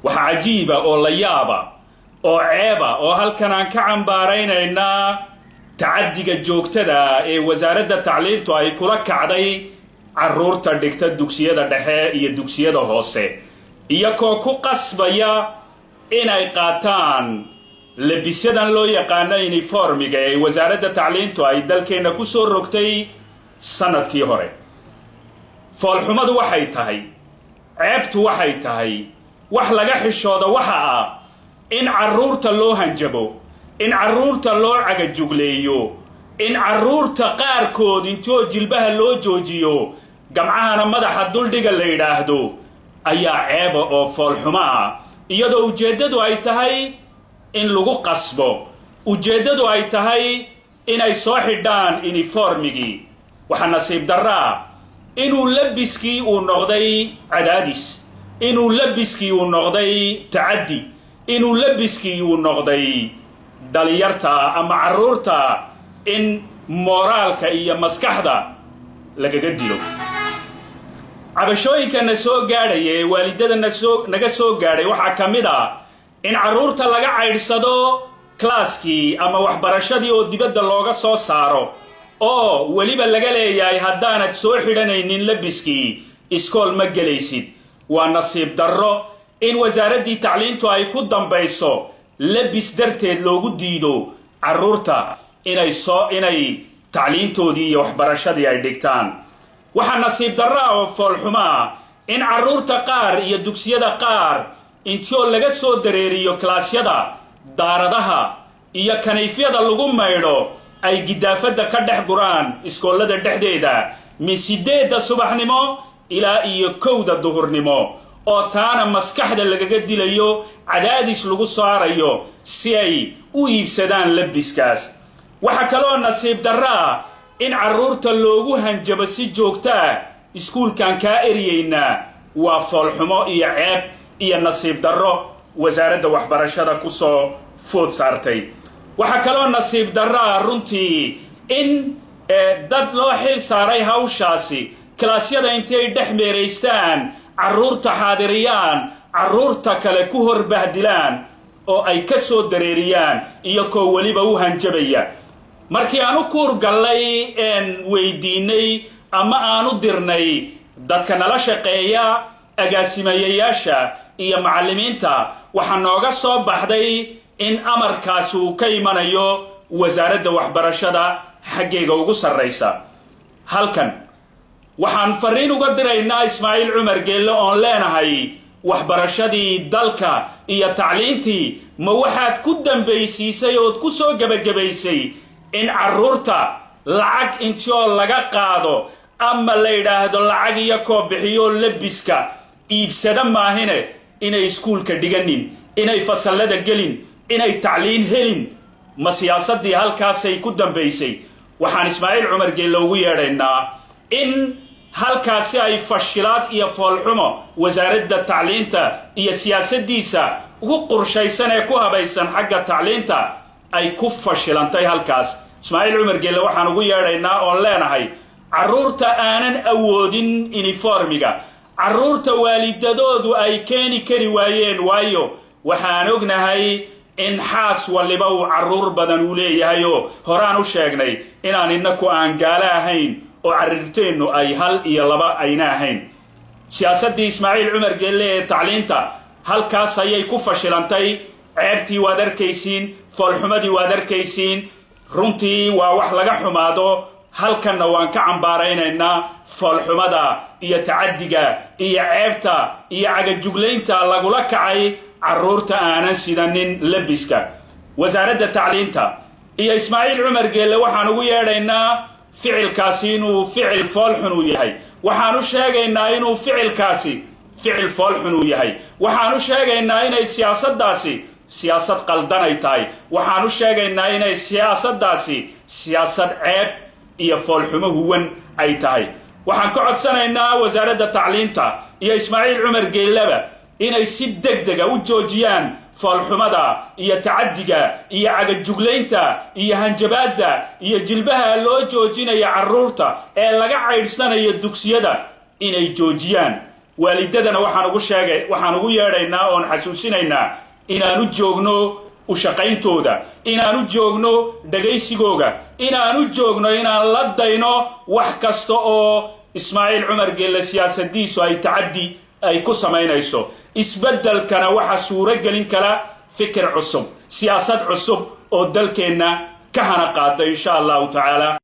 وحعجيبة أو ليابة أو عيبة أو هل كان كعنبارينينا تعديga joogtada ee wasaaradda tacliintu ay kula kacday caruurta dhigta dugsiyada dhexe iyo dugsiyada hoose iyagoo ku qasbaya inay qaataan labisadan loo yaqaan uniformiga ee wasaaradda tacliintu ay dalkeena ku soo rogtay sanadkii hore foolxumadu waxay tahay ceebtu waxay tahay wax laga xishooda waxa ah in caruurta loo hanjabo in caruurta loo cagajugleeyo in caruurta qaarkood intoo jilbaha loo joojiyo gamcahana madaxa duldhiga la yiraahdo ayaa ceeba oo foolxuma ah iyadoo ujeedadu ay tahay in lagu qasbo ujeedadu ay tahay inay soo xidhaan uniformigii waxa nasiib darraa inuu labiskii uu noqday cadaadis inuu labiskii uu noqday tacaddi inuu labiskii uu noqday dhalinyarta ama caruurta in moraalka iyo maskaxda lagaga dilo cabashooyinka na soo gaadhay waalidada naga soo gaadhay waxaa ka mid ah in caruurta laga caydhsado klaaskii ama waxbarashadii oo dibadda looga soo saaro oo weliba laga leeyahay haddaanad soo xidhanaynin labiskii iskool ma gelaysid waa nasiib darro in wasaaraddii tacliintu ay ku dambayso labis darteed loogu diido caruurta inay tacliintoodii iyo waxbarashadii ay dhigtaan waxa nasiib darra oo foolxuma in caruurta qaar iyo dugsiyada qaar intoo laga soo dareeriyo klaasyada daaradaha iyo kanayfyada lagu maydho ay gidaafada ka dhex guraan iskoolada dhexdeeda min 8 subaxnimo ilaa iyo 1 duhurnimo oo taana maskaxda lagaga dilayo cadaadis lagu saarayo si ay u iibsadaan labiskaas waxa kaloo nasiib darra in caruurta loogu hanjabo si joogta iskuulkan ka eriyayna waa foolxumo iyo ceeb iyo nasiib darro wasaaradda waxbarashada ku soo food saartay waxa kaloo nasiib darra runtii in dad loo xil saaray hawshaasi klaasyada intay dhex meereystaan caruurta xaadiriyaan caruurta kale ku horbahdilaan oo ay ka soo dareeriyaan iyagoo weliba u hanjabaya markii aanu kuurgallay weydiinay ama aanu dirnay dadka nala shaqeeya agaasimayayaasha iyo macallimiinta waxaa nooga soo baxday in amarkaasi uu ka imanayo wasaaradda waxbarashada xaggeega ugu sarraysa halkan waxaan fariin uga diraynaa Ismaaciil Cumar Geelle oon leenahay waxbarashadii dalka iyo tacliintii ma waxaad ku dambaysiisay oo ku soo gabagabaysay in caruurta lacag intoo laga qaado ama la yiraahdo lacag iyo koo bixiyo labiska iibsada maahine inay iskuulka dhiganin inay fasallada gelin inay tacliin helin ma siyaasadii halkaasay ku dambaysay waxaan Ismaaciil Cumar Geelle ugu yeedhaynaa in halkaasi ay fashilaad iyo foolxumo wasaaradda tacliinta iyo siyaasadiisa ugu qorshaysan ee ku habaysan xagga tacliinta ay ku fashilantay halkaas Ismaaciil Cumar Geelle waxaan ugu yeedhaynaa oo leenahay caruurta aanan awoodin uniformiga caruurta waalidadoodu ay keeni kari waayeen waayo waxaan ognahay in xaas waliba uu caruur badan u leeyahay oo horaan u sheegnay inaan inaku aan gaala ahayn oo carirteenu ay hal iyo laba ayna ahayn siyaasadii Ismaaciil Cumar Geelle ee tacliinta halkaas ayay ku fashilantay ceebtii waad arkaysiin foolxumadii waad arkaysiin runtii waa wax laga xumaado halkanna waan ka cambaaraynaynaa foolxumada iyo tacaddiga iyo ceebta iyo cagajuglaynta lagula kacay caruurta aanan sidanin labiska wasaaradda tacliinta iyo Ismaaciil Cumar Geelle waxaan ugu yeedhaynaa ficilkaasi inuu ficil foolxun u yahay waxaan u sheegaynaa inuu ficilkaasi ficil foolxun u yahay waxaan u sheegaynaa inay siyaasadaasi siyaasad qaldan ay tahay waxaan u sheegaynaa inay siyaasadaasi siyaasad ceeb iyo foolxumo huwan ay tahay waxaan ka codsanaynaa wasaaradda tacliinta iyo Ismaaciil Cumar Geelleba inay si degdeg u joojiyaan foolxumada iyo tacaddiga iyo cagajuglaynta iyo hanjabaadda iyo jilbaha loo joojinayo caruurta ee laga caydhsanayo dugsiyada inay joojiyaan waalidadana waxaan ugu yeedhaynaa oon xasuusinaynaa inaanu joogno u shaqayntooda, inaanu joogno dhagaysigooga, inaanu joogno inaan la dayno wax kasta oo Ismaaciil Cumar Geelle siyaasadiisu ay tacaddi ay ku samaynayso. isbeddelkana waxa suura gelin kara fikir cusub, siyaasad cusub oo dalkeenna ka hana qaada insha Allah ta'ala.